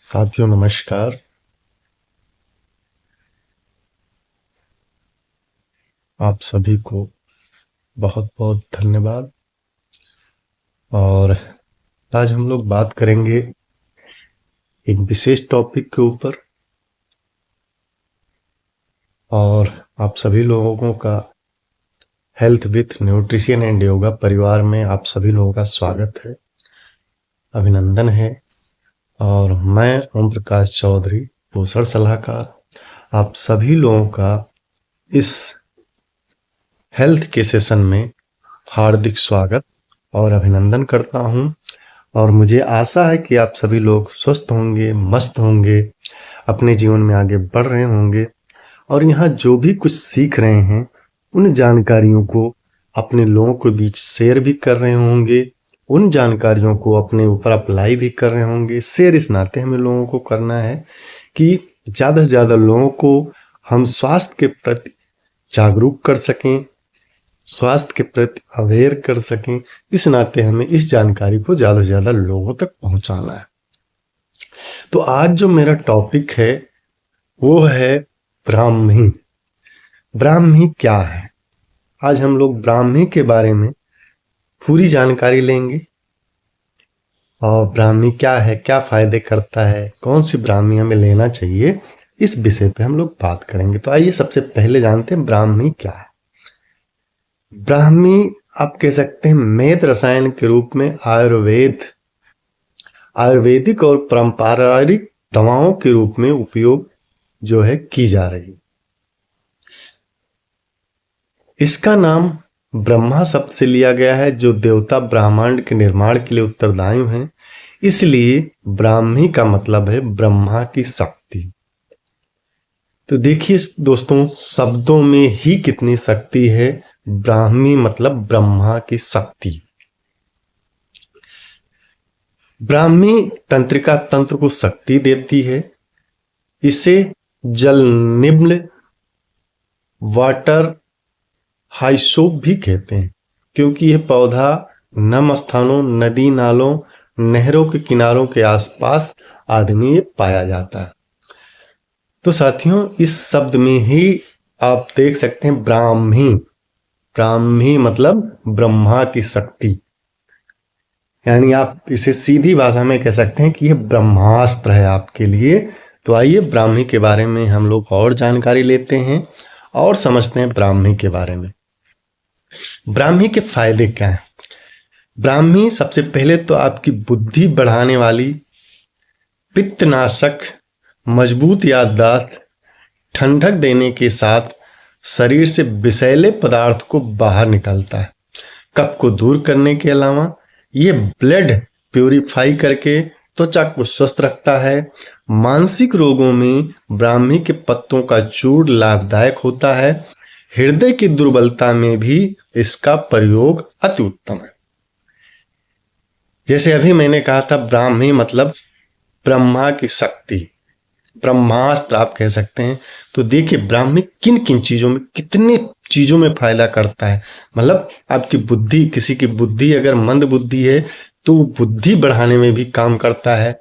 साथियों नमस्कार। आप सभी को बहुत बहुत धन्यवाद। और आज हम लोग बात करेंगे एक विशेष टॉपिक के ऊपर। और आप सभी लोगों का health with nutrition and yoga परिवार में आप सभी लोगों का स्वागत है, अभिनंदन है। और मैं ओम प्रकाश चौधरी, पोषण सलाहकार, आप सभी लोगों का इस हेल्थ के सेशन में हार्दिक स्वागत और अभिनंदन करता हूं। और मुझे आशा है कि आप सभी लोग स्वस्थ होंगे, मस्त होंगे, अपने जीवन में आगे बढ़ रहे होंगे और यहाँ जो भी कुछ सीख रहे हैं उन जानकारियों को अपने लोगों के बीच शेयर भी कर रहे होंगे, उन जानकारियों को अपने ऊपर अप्लाई भी कर रहे होंगे। शेयर इस नाते हमें लोगों को करना है कि ज़्यादा से ज़्यादा लोगों को हम स्वास्थ्य के प्रति जागरूक कर सकें, स्वास्थ्य के प्रति अवेयर कर सकें। इस नाते हमें इस जानकारी को ज़्यादा से ज़्यादा लोगों तक पहुंचाना है। तो आज जो मेरा टॉपिक है वो है ब्राह्मी। ब्राह्मी क्या है? आज हम लोग ब्राह्मी के बारे में पूरी जानकारी लेंगे। और ब्राह्मी क्या है, क्या फायदे करता है, कौन सी ब्राह्मी हमें लेना चाहिए, इस विषय पे हम लोग बात करेंगे। तो आइए सबसे पहले जानते हैं ब्राह्मी क्या है। ब्राह्मी आप कह सकते हैं मेद रसायन के रूप में आयुर्वेदिक और पारंपरिक दवाओं के रूप में उपयोग जो है की जा रही। इसका नाम ब्रह्मा शब्द से लिया गया है, जो देवता ब्रह्मांड के निर्माण के लिए उत्तरदायी हैं। इसलिए ब्राह्मी का मतलब है ब्रह्मा की शक्ति। तो देखिए दोस्तों, शब्दों में ही कितनी शक्ति है। ब्राह्मी मतलब ब्रह्मा की शक्ति। ब्राह्मी तंत्रिका तंत्र को शक्ति देती है। इसे जल निम्न वाटर हाइसोप भी कहते हैं, क्योंकि यह पौधा नम स्थानों, नदी नालों, नहरों के किनारों के आसपास आदमी पाया जाता है। तो साथियों, इस शब्द में ही आप देख सकते हैं ब्राह्मी। ब्राह्मी मतलब ब्रह्मा की शक्ति, यानी आप इसे सीधी भाषा में कह सकते हैं कि यह ब्रह्मास्त्र है आपके लिए। तो आइए ब्राह्मी के बारे में हम लोग और जानकारी लेते हैं और समझते हैं ब्राह्मी के बारे में। ब्राह्मी के फायदे क्या हैं? ब्राह्मी सबसे पहले तो आपकी बुद्धि बढ़ाने वाली, पित्तनाशक, मजबूत याददाश्त, ठंडक देने के साथ शरीर से विषैले पदार्थ को बाहर निकालता है। कफ को दूर करने के अलावा ये ब्लड प्यूरिफाई करके त्वचा को स्वस्थ रखता है। मानसिक रोगों में ब्राह्मी के पत्तों का चूर्ण लाभदायक होता है। हृदय की दुर्बलता में भी इसका प्रयोग अति उत्तम है। जैसे अभी मैंने कहा था, ब्राह्मी मतलब ब्रह्मा की शक्ति, ब्रह्मास्त्र आप कह सकते हैं। तो देखिए ब्राह्मी किन किन चीजों में, कितने चीजों में फायदा करता है। मतलब आपकी बुद्धि, किसी की बुद्धि अगर मंद बुद्धि है तो बुद्धि बढ़ाने में भी काम करता है।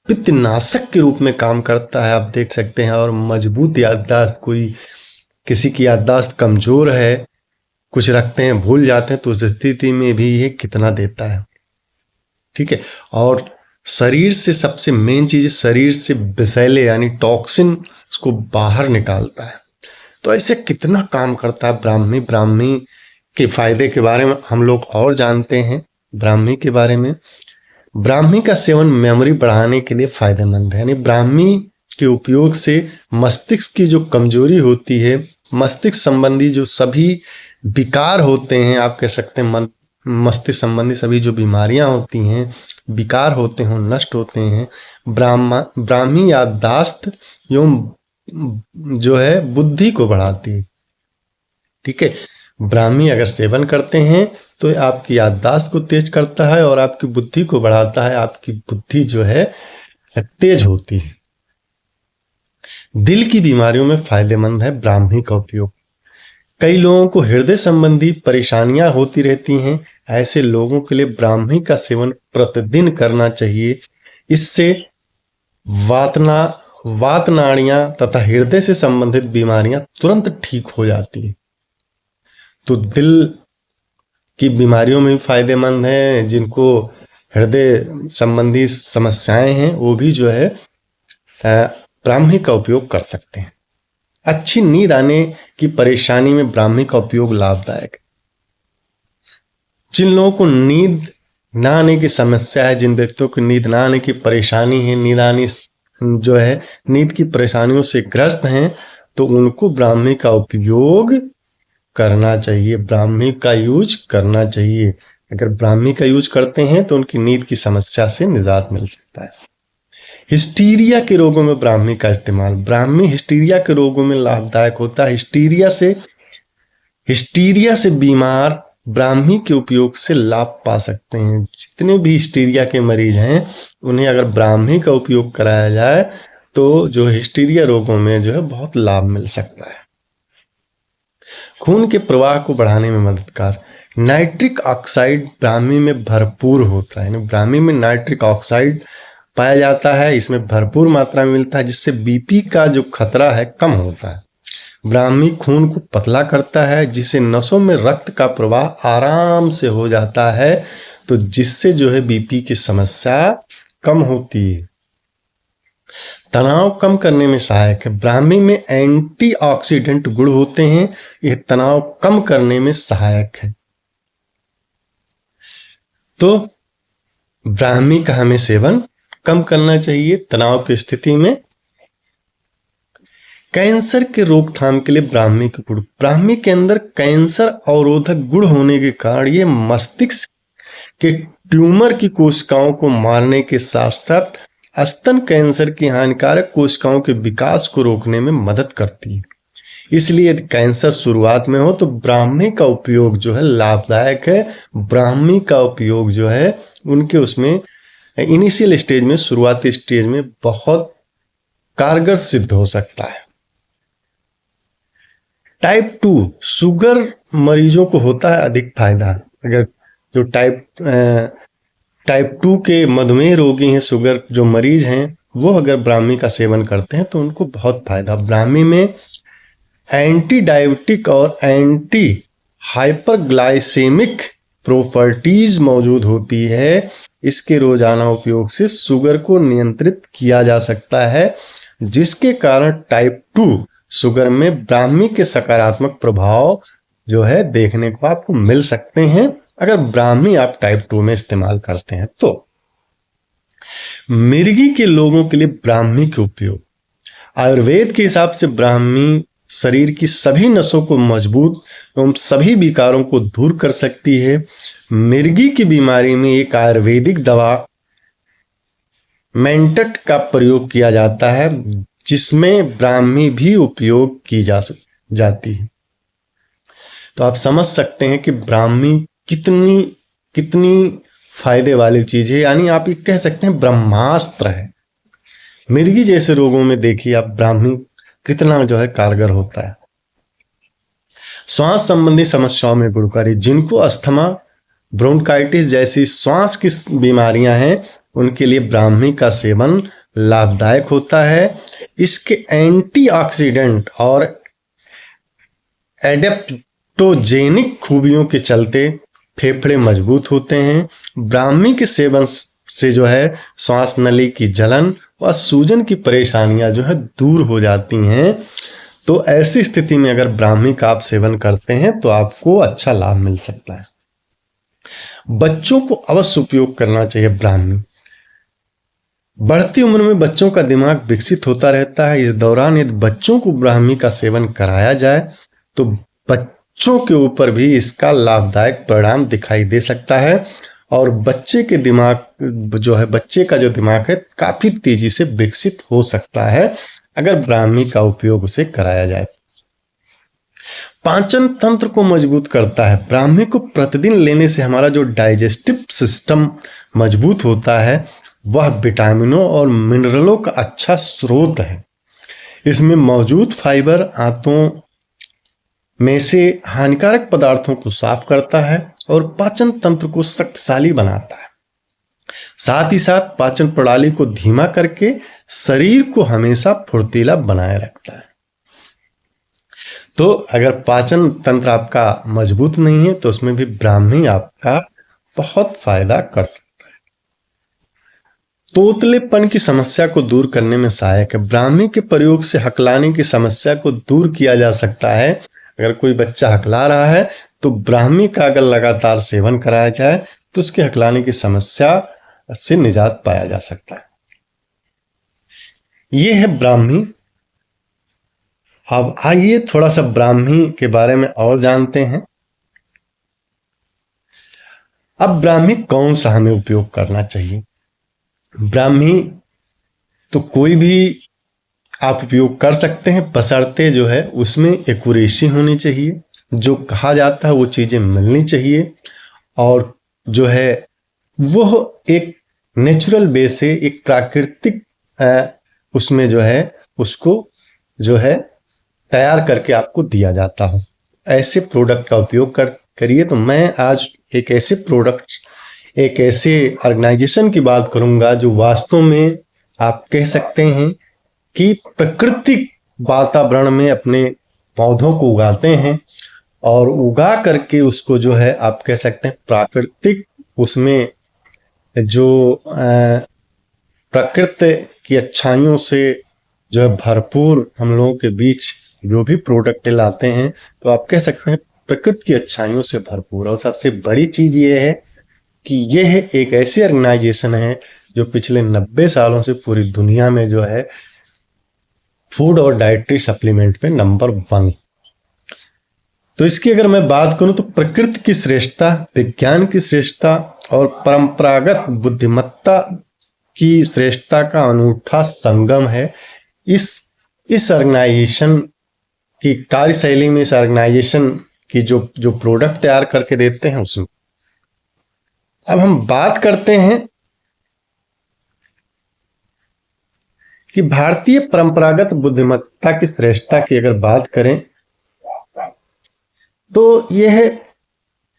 पित्तनाशक के रूप में काम करता है, आप देख सकते हैं। और मजबूत याददाश्त, कोई किसी की याददाश्त कमजोर है, कुछ रखते हैं भूल जाते हैं, तो उस स्थिति में भी ये कितना देता है। ठीक है। और शरीर से सबसे मेन चीज, शरीर से विषैले यानी टॉक्सिन उसको बाहर निकालता है। तो ऐसे कितना काम करता है ब्राह्मी। ब्राह्मी के फायदे के बारे में हम लोग और जानते हैं। ब्राह्मी के बारे में, ब्राह्मी का सेवन मेमोरी बढ़ाने के लिए फायदेमंद है। यानी ब्राह्मी के उपयोग से मस्तिष्क की जो कमजोरी होती है, मस्तिष्क संबंधी जो सभी विकार होते हैं, आप कह सकते हैं मस्तिष्क संबंधी सभी जो बीमारियां होती हैं, विकार होते हैं, नष्ट होते हैं। ब्राह्मी याददाश्त एवं जो है बुद्धि को बढ़ाती है। ठीक है। ब्राह्मी अगर सेवन करते हैं तो आपकी याददाश्त को तेज करता है और आपकी बुद्धि को बढ़ाता है। आपकी बुद्धि जो है तेज होती है। दिल की बीमारियों में फायदेमंद है ब्राह्मी का उपयोग। कई लोगों को हृदय संबंधी परेशानियां होती रहती हैं। ऐसे लोगों के लिए ब्राह्मी का सेवन प्रतिदिन करना चाहिए। इससे वातना वात नाड़ियां तथा हृदय से संबंधित बीमारियां तुरंत ठीक हो जाती हैं। तो दिल की बीमारियों में भी फायदेमंद है, जिनको हृदय संबंधी समस्याएं हैं वो भी जो है ब्राह्मी का उपयोग कर सकते हैं। अच्छी नींद आने की परेशानी में ब्राह्मी का उपयोग लाभदायक है। जिन लोगों को नींद ना आने की समस्या है, जिन व्यक्तियों को नींद ना आने की परेशानी है, नींद आने जो है नींद की परेशानियों से ग्रस्त हैं, तो उनको ब्राह्मी का उपयोग करना चाहिए, ब्राह्मी का यूज करना चाहिए। अगर ब्राह्मी का यूज करते हैं तो उनकी नींद की समस्या से निजात मिल सकता है। हिस्टीरिया के रोगों में ब्राह्मी का इस्तेमाल, ब्राह्मी हिस्टीरिया के रोगों में लाभदायक होता है। हिस्टीरिया से बीमार ब्राह्मी के उपयोग से लाभ पा सकते हैं। जितने भी हिस्टीरिया के मरीज हैं उन्हें अगर ब्राह्मी का उपयोग कराया जाए तो जो हिस्टीरिया रोगों में जो है बहुत लाभ मिल सकता है। खून के प्रवाह को बढ़ाने में मददगार, नाइट्रिक ऑक्साइड ब्राह्मी में भरपूर होता है। ब्राह्मी में नाइट्रिक ऑक्साइड पाया जाता है, इसमें भरपूर मात्रा में मिलता है, जिससे बीपी का जो खतरा है कम होता है। ब्राह्मी खून को पतला करता है, जिससे नसों में रक्त का प्रवाह आराम से हो जाता है, तो जिससे जो है बीपी की समस्या कम होती है। तनाव कम करने में सहायक है। ब्राह्मी में एंटीऑक्सीडेंट गुण होते हैं, यह तनाव कम करने में सहायक है। तो ब्राह्मी का हमें सेवन कम करना चाहिए तनाव की स्थिति में। कैंसर के रोकथाम के लिए ब्राह्मी के गुण, ब्राह्मी के अंदर कैंसर अवरोधक गुण होने के कारण ये मस्तिष्क के ट्यूमर की कोशिकाओं को मारने के साथ साथ स्तन कैंसर की हानिकारक कोशिकाओं के विकास को रोकने में मदद करती है। इसलिए यदि कैंसर शुरुआत में हो तो ब्राह्मी का उपयोग जो है लाभदायक है। ब्राह्मी का उपयोग जो है उनके उसमें इनिशियल स्टेज में, शुरुआती स्टेज में बहुत कारगर सिद्ध हो सकता है। टाइप 2 शुगर मरीजों को होता है अधिक फायदा। अगर जो टाइप 2 के मधुमेह रोगी हैं, शुगर जो मरीज हैं, वो अगर ब्राह्मी का सेवन करते हैं तो उनको बहुत फायदा। ब्राह्मी में एंटी डायबिटिक और एंटी हाइपरग्लाइसेमिक प्रॉपर्टीज मौजूद होती है। इसके रोजाना उपयोग से शुगर को नियंत्रित किया जा सकता है, जिसके कारण टाइप 2 शुगर में ब्राह्मी के सकारात्मक प्रभाव जो है देखने को आपको मिल सकते हैं अगर ब्राह्मी आप टाइप 2 में इस्तेमाल करते हैं। तो मिर्गी के लोगों के लिए ब्राह्मी के उपयोग, आयुर्वेद के हिसाब से ब्राह्मी शरीर की सभी नसों को मजबूत एवं सभी विकारों को दूर कर सकती है। मिर्गी की बीमारी में एक आयुर्वेदिक दवा मेंटट का प्रयोग किया जाता है, जिसमें ब्राह्मी भी उपयोग की जाती है। तो आप समझ सकते हैं कि ब्राह्मी कितनी फायदे वाली चीज है, यानी आप ये कह सकते हैं ब्रह्मास्त्र है। मिर्गी जैसे रोगों में देखिए आप ब्राह्मी कितना जो है कारगर होता है। श्वास संबंधी समस्याओं में गुणकारी, जिनको अस्थमा, ब्रोंकाइटिस जैसी श्वास की बीमारियां हैं, उनके लिए ब्राह्मी का सेवन लाभदायक होता है। इसके एंटीऑक्सीडेंट और एडेप्टोजेनिक खूबियों के चलते फेफड़े मजबूत होते हैं। ब्राह्मी के सेवन से जो है श्वास नली की जलन व सूजन की परेशानियां जो है दूर हो जाती हैं। तो ऐसी स्थिति में अगर ब्राह्मी का आप सेवन करते हैं तो आपको अच्छा लाभ मिल सकता है। बच्चों को अवश्य उपयोग करना चाहिए ब्राह्मी। बढ़ती उम्र में बच्चों का दिमाग विकसित होता रहता है। इस दौरान यदि बच्चों को ब्राह्मी का सेवन कराया जाए तो बच्चों के ऊपर भी इसका लाभदायक परिणाम दिखाई दे सकता है और बच्चे का जो दिमाग है काफी तेजी से विकसित हो सकता है अगर ब्राह्मी का उपयोग उसे कराया जाए। पाचन तंत्र को मजबूत करता है। ब्राह्मी को प्रतिदिन लेने से हमारा जो डाइजेस्टिव सिस्टम मजबूत होता है, वह विटामिनों और मिनरलों का अच्छा स्रोत है। इसमें मौजूद फाइबर आंतों में से हानिकारक पदार्थों को साफ करता है और पाचन तंत्र को शक्तिशाली बनाता है। साथ ही साथ पाचन प्रणाली को धीमा करके शरीर को हमेशा फुर्तीला बनाए रखता है। तो अगर पाचन तंत्र आपका मजबूत नहीं है तो उसमें भी ब्राह्मी आपका बहुत फायदा कर सकता है। तोतलेपन की समस्या को दूर करने में सहायक है। ब्राह्मी के प्रयोग से हकलाने की समस्या को दूर किया जा सकता है। अगर कोई बच्चा हकला रहा है तो ब्राह्मी का अगर लगातार सेवन कराया जाए तो उसके हकलाने की समस्या से निजात पाया जा सकता है। ये है ब्राह्मी। अब आइए थोड़ा सा ब्राह्मी के बारे में और जानते हैं। अब ब्राह्मी कौन सा हमें उपयोग करना चाहिए? ब्राह्मी तो कोई भी आप उपयोग कर सकते हैं, बशर्ते जो है उसमें एक्यूरेसी होनी चाहिए, जो कहा जाता है वो चीजें मिलनी चाहिए, और जो है वो एक नेचुरल वे से, एक प्राकृतिक उसमें जो है उसको जो है तैयार करके आपको दिया जाता हो। ऐसे प्रोडक्ट का उपयोग करिए। तो मैं आज एक ऐसे प्रोडक्ट, एक ऐसे ऑर्गेनाइजेशन की बात करूंगा जो वास्तव में आप कह सकते हैं कि प्राकृतिक वातावरण में अपने पौधों को उगाते हैं और उगा करके उसको जो है आप कह सकते हैं प्राकृतिक, उसमें जो प्रकृति की अच्छाइयों से जो है भरपूर हम लोगों के बीच जो भी प्रोडक्ट लाते हैं तो आप कह सकते हैं प्रकृति की अच्छाइयों से भरपूर। और सबसे बड़ी चीज ये है कि यह एक ऐसी ऑर्गेनाइजेशन है जो पिछले 90 सालों से पूरी दुनिया में जो है फूड और डाइटरी सप्लीमेंट में नंबर 1। तो इसकी अगर मैं बात करूं तो प्रकृति की श्रेष्ठता, विज्ञान की श्रेष्ठता और परंपरागत बुद्धिमत्ता की श्रेष्ठता का अनूठा संगम है इस ऑर्गेनाइजेशन की कार्यशैली में। इस ऑर्गेनाइजेशन की जो प्रोडक्ट तैयार करके देते हैं उसमें। अब हम बात करते हैं कि भारतीय परंपरागत बुद्धिमत्ता की श्रेष्ठता की अगर बात करें तो यह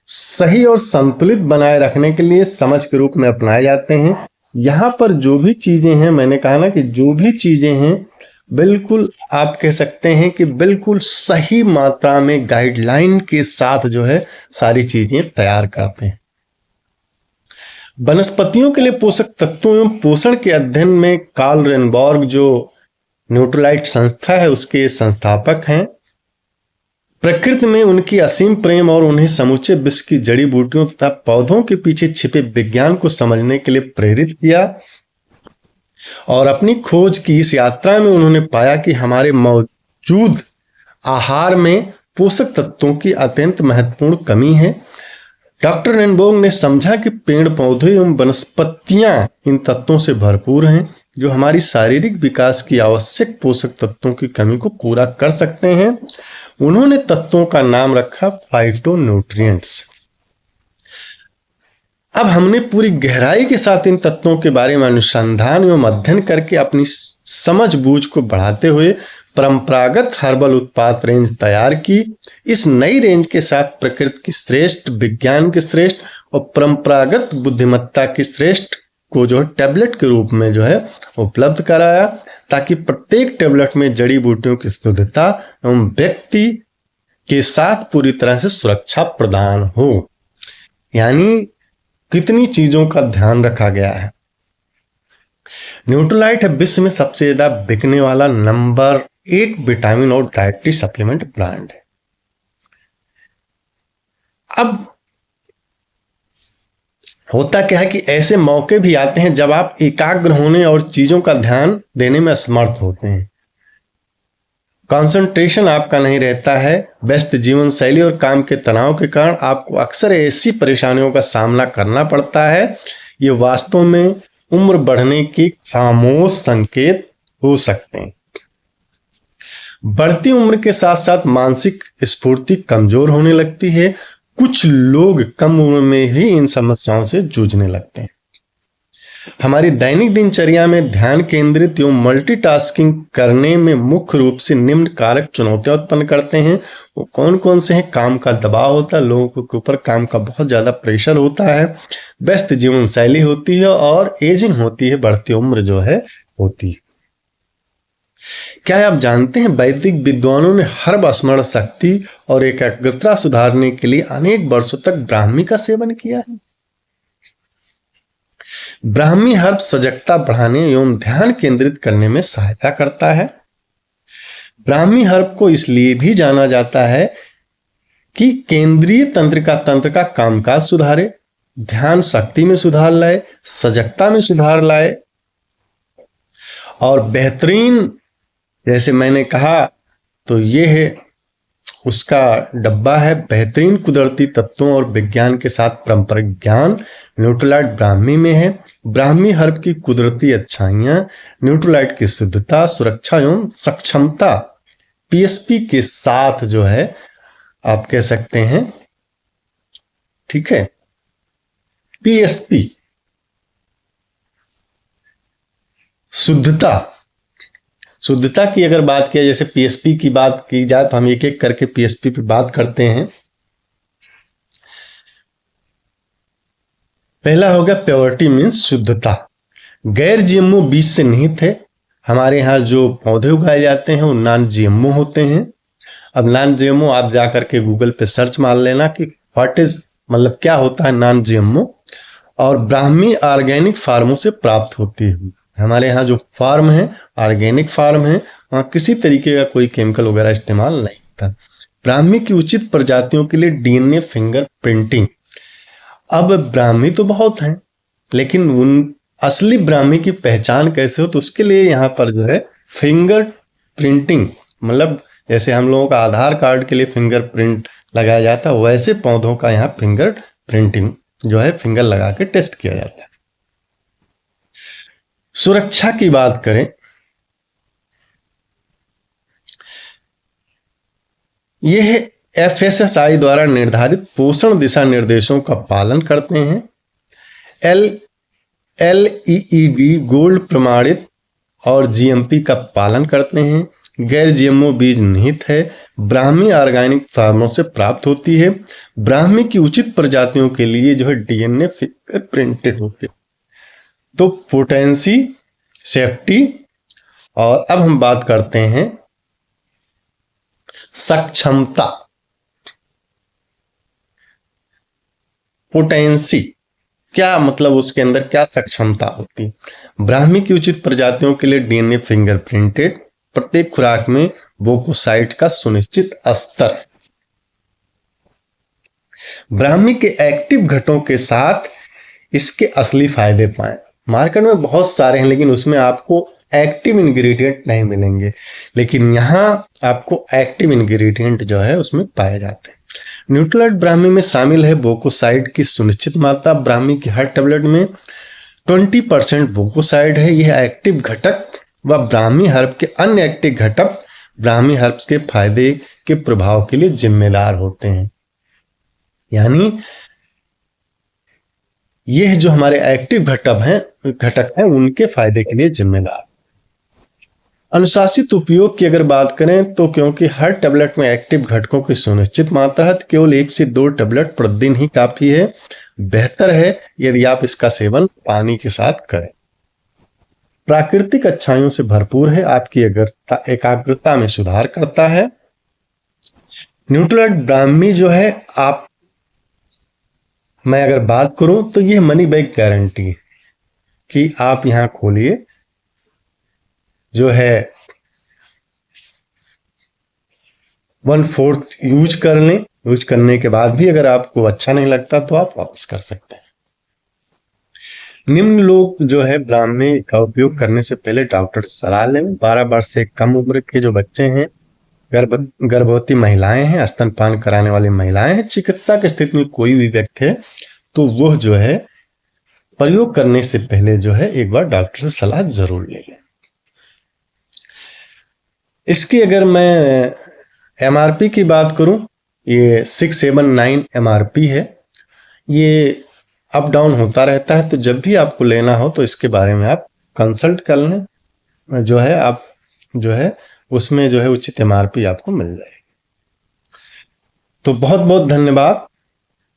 सही और संतुलित बनाए रखने के लिए समझ के रूप में अपनाए जाते हैं। यहां पर जो भी चीजें हैं, मैंने कहा ना कि जो भी चीजें हैं बिल्कुल आप कह सकते हैं कि बिल्कुल सही मात्रा में गाइडलाइन के साथ जो है सारी चीजें तैयार करते हैं। वनस्पतियों के लिए पोषक तत्वों एवं पोषण के अध्ययन में कार्ल रेनबॉर्ग जो न्यूट्रीलाइट संस्था है उसके संस्थापक हैं। प्रकृति में उनकी असीम प्रेम और उन्हें समूचे विश्व की जड़ी बूटियों तथा पौधों के पीछे छिपे विज्ञान को समझने के लिए प्रेरित किया। और अपनी खोज की इस यात्रा में उन्होंने पाया कि हमारे मौजूद आहार में पोषक तत्वों की अत्यंत महत्वपूर्ण कमी है। डॉक्टर रेनबॉर्ग ने समझा कि पेड़ पौधे एवं वनस्पतियां इन तत्वों से भरपूर हैं जो हमारी शारीरिक विकास की आवश्यक पोषक तत्वों की कमी को पूरा कर सकते हैं। उन्होंने तत्वों का नाम रखा फाइटोन्यूट्रिएंट्स। अब हमने पूरी गहराई के साथ इन तत्वों के बारे में अनुसंधान एवं अध्ययन करके अपनी समझ बूझ को बढ़ाते हुए परंपरागत हर्बल उत्पाद रेंज तैयार की। इस नई रेंज के साथ प्रकृति की श्रेष्ठ, विज्ञान की श्रेष्ठ और परंपरागत बुद्धिमत्ता की श्रेष्ठ को जो है टैबलेट के रूप में जो है उपलब्ध कराया, ताकि प्रत्येक टैबलेट में जड़ी बूटियों की शुद्धता एवं व्यक्ति के साथ पूरी तरह से सुरक्षा प्रदान हो। यानी कितनी चीजों का ध्यान रखा गया है। न्यूट्रीलाइट है विश्व में सबसे ज्यादा बिकने वाला नंबर 1 विटामिन और डाइटरी सप्लीमेंट ब्रांड है। अब होता क्या है कि ऐसे मौके भी आते हैं जब आप एकाग्र होने और चीजों का ध्यान देने में असमर्थ होते हैं, कंसंट्रेशन आपका नहीं रहता है। व्यस्त जीवन शैली और काम के तनाव के कारण आपको अक्सर ऐसी परेशानियों का सामना करना पड़ता है। ये वास्तव में उम्र बढ़ने के खामोश संकेत हो सकते हैं। बढ़ती उम्र के साथ साथ मानसिक स्फूर्ति कमजोर होने लगती है। कुछ लोग कम उम्र में ही इन समस्याओं से जूझने लगते हैं। हमारी दैनिक दिनचर्या में ध्यान केंद्रित एवं मल्टीटास्किंग करने में मुख्य रूप से निम्न कारक चुनौतियां उत्पन्न करते हैं। वो कौन कौन से हैं? काम का दबाव होता है, लोगों के ऊपर काम का बहुत ज्यादा प्रेशर होता है, व्यस्त जीवन शैली होती है और एजिंग होती है, बढ़ती उम्र जो है होती है। क्या आप जानते हैं वैदिक विद्वानों ने हर्ब स्मरण शक्ति और एकाग्रता सुधारने के लिए अनेक वर्षों तक ब्राह्मी का सेवन किया है। ब्राह्मी हर्ब सजगता बढ़ाने एवं ध्यान केंद्रित करने में सहायता करता है। ब्राह्मी हर्ब को इसलिए भी जाना जाता है कि केंद्रीय तंत्र का कामकाज सुधारे, ध्यान शक्ति में सुधार लाए, सजगता में सुधार लाए और बेहतरीन, जैसे मैंने कहा तो ये है उसका डब्बा है, बेहतरीन कुदरती तत्वों और विज्ञान के साथ पारंपरिक ज्ञान न्यूट्रोलाइट ब्राह्मी में है। ब्राह्मी हर्ब की कुदरती अच्छाइयां न्यूट्रोलाइट की शुद्धता, सुरक्षा एवं सक्षमता पीएसपी के साथ जो है आप कह सकते हैं, ठीक है, पीएसपी शुद्धता की अगर बात किया, जैसे पीएसपी की बात की जाए तो हम एक एक करके पीएसपी पे बात करते हैं। पहला हो गया प्योरिटी मीन्स शुद्धता, गैर जीएमओ बीज से निहित है। हमारे यहाँ जो पौधे उगाए जाते हैं वो नॉन जीएमओ होते हैं। अब नॉन जीएमओ आप जा करके गूगल पे सर्च मार लेना कि व्हाट इज, मतलब क्या होता है नॉन जीएमओ। और ब्राह्मी ऑर्गेनिक फार्मों से प्राप्त होती है। हमारे यहाँ जो फार्म है, ऑर्गेनिक फार्म है, वहाँ किसी तरीके का कोई केमिकल वगैरह इस्तेमाल नहीं होता। ब्राह्मी की उचित प्रजातियों के लिए डीएनए फिंगर प्रिंटिंग। अब ब्राह्मी तो बहुत हैं, लेकिन उन असली ब्राह्मी की पहचान कैसे हो, तो उसके लिए यहाँ पर जो है फिंगर प्रिंटिंग, मतलब जैसे हम लोगों का आधार कार्ड के लिए फिंगर प्रिंट लगाया जाता है, वैसे पौधों का यहाँ फिंगर प्रिंटिंग जो है फिंगर लगा के टेस्ट किया जाता है। सुरक्षा की बात करें, यह एफएसएसआई द्वारा निर्धारित पोषण दिशा निर्देशों का पालन करते हैं। LEED गोल्ड प्रमाणित और जीएमपी का पालन करते हैं। गैर जीएमओ बीज निहित है। ब्राह्मी ऑर्गेनिक फार्मों से प्राप्त होती है। ब्राह्मी की उचित प्रजातियों के लिए जो है डीएनए फिंगर प्रिंटेड होते हैं। तो पोटेंसी, सेफ्टी, और अब हम बात करते हैं सक्षमता। पोटेंसी क्या मतलब, उसके अंदर क्या सक्षमता होती है। ब्राह्मी की उचित प्रजातियों के लिए डीएनए फिंगर प्रिंटेड, प्रत्येक खुराक में बोकोसाइट का सुनिश्चित स्तर। ब्राह्मी के एक्टिव घटों के साथ इसके असली फायदे पाएं। मार्केट में बहुत सारे हैं, लेकिन उसमें आपको एक्टिव इंग्रेडिएंट नहीं मिलेंगे, लेकिन यहाँ आपको एक्टिव इंग्रेडिएंट जो है उसमें पाए जाते हैं। न्यूट्रोलाइट ब्राह्मी में शामिल है बोकोसाइड की सुनिश्चित मात्रा। ब्राह्मी की हर टेबलेट में 20% बोकोसाइड है। यह एक्टिव घटक व ब्राह्मी हर्ब के अन्य एक्टिव घटक ब्राह्मी हर्ब्स के फायदे के प्रभाव के लिए जिम्मेदार होते हैं। यानी यह जो हमारे एक्टिव घटक हैं उनके फायदे के लिए जिम्मेदार। अनुशासित उपयोग की अगर बात करें तो क्योंकि हर टेबलेट में एक्टिव घटकों की सुनिश्चित मात्रा है, केवल 1 से 2 टेबलेट प्रतिदिन ही काफी है। बेहतर है यदि आप इसका सेवन पानी के साथ करें। प्राकृतिक अच्छाइयों से भरपूर है, आपकी एकाग्रता में सुधार करता है। न्यूट्रोलाइट ब्राह्मी जो है, मैं अगर बात करूं तो यह मनी बैक गारंटी कि आप यहां खोलिए, जो है 1/4 यूज कर लें। यूज करने के बाद भी अगर आपको अच्छा नहीं लगता तो आप वापस कर सकते हैं। निम्न लोग जो है ब्राह्मी का उपयोग करने से पहले डॉक्टर से सलाह लें। 12 वर्ष से कम उम्र के जो बच्चे हैं, गर्भवती महिलाएं हैं, स्तनपान कराने वाली महिलाएं हैं, चिकित्सा की स्थिति में कोई भी व्यक्ति है तो वह जो है प्रयोग करने से पहले जो है एक बार डॉक्टर से सलाह जरूर ले लें। इसकी अगर मैं एमआरपी की बात करूं, ये 679 एमआरपी है। ये अप डाउन होता रहता है, तो जब भी आपको लेना हो तो इसके बारे में आप कंसल्ट कर लें, जो है आप जो है उसमें जो है उचित एमआरपी आपको मिल जाएगी। तो बहुत बहुत धन्यवाद।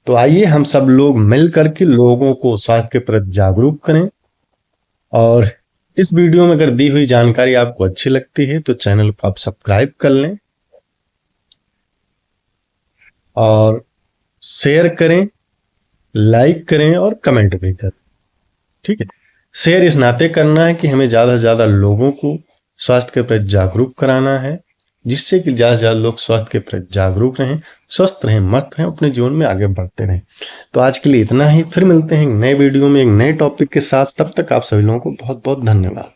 तो आइए हम सब लोग मिल करके लोगों को स्वास्थ्य के प्रति जागरूक करें और इस वीडियो में अगर दी हुई जानकारी आपको अच्छी लगती है तो चैनल को आप सब्सक्राइब कर लें और शेयर करें, लाइक करें और कमेंट भी करें। ठीक है, शेयर इस नाते करना है कि हमें ज़्यादा से ज़्यादा लोगों को स्वास्थ्य के प्रति जागरूक कराना है, जिससे कि ज़्यादा से ज़्यादा लोग स्वास्थ्य के प्रति जागरूक रहें, स्वस्थ रहें, मस्त रहें, अपने जीवन में आगे बढ़ते रहें। तो आज के लिए इतना ही, फिर मिलते हैं एक नए वीडियो में एक नए टॉपिक के साथ। तब तक आप सभी लोगों को बहुत बहुत धन्यवाद।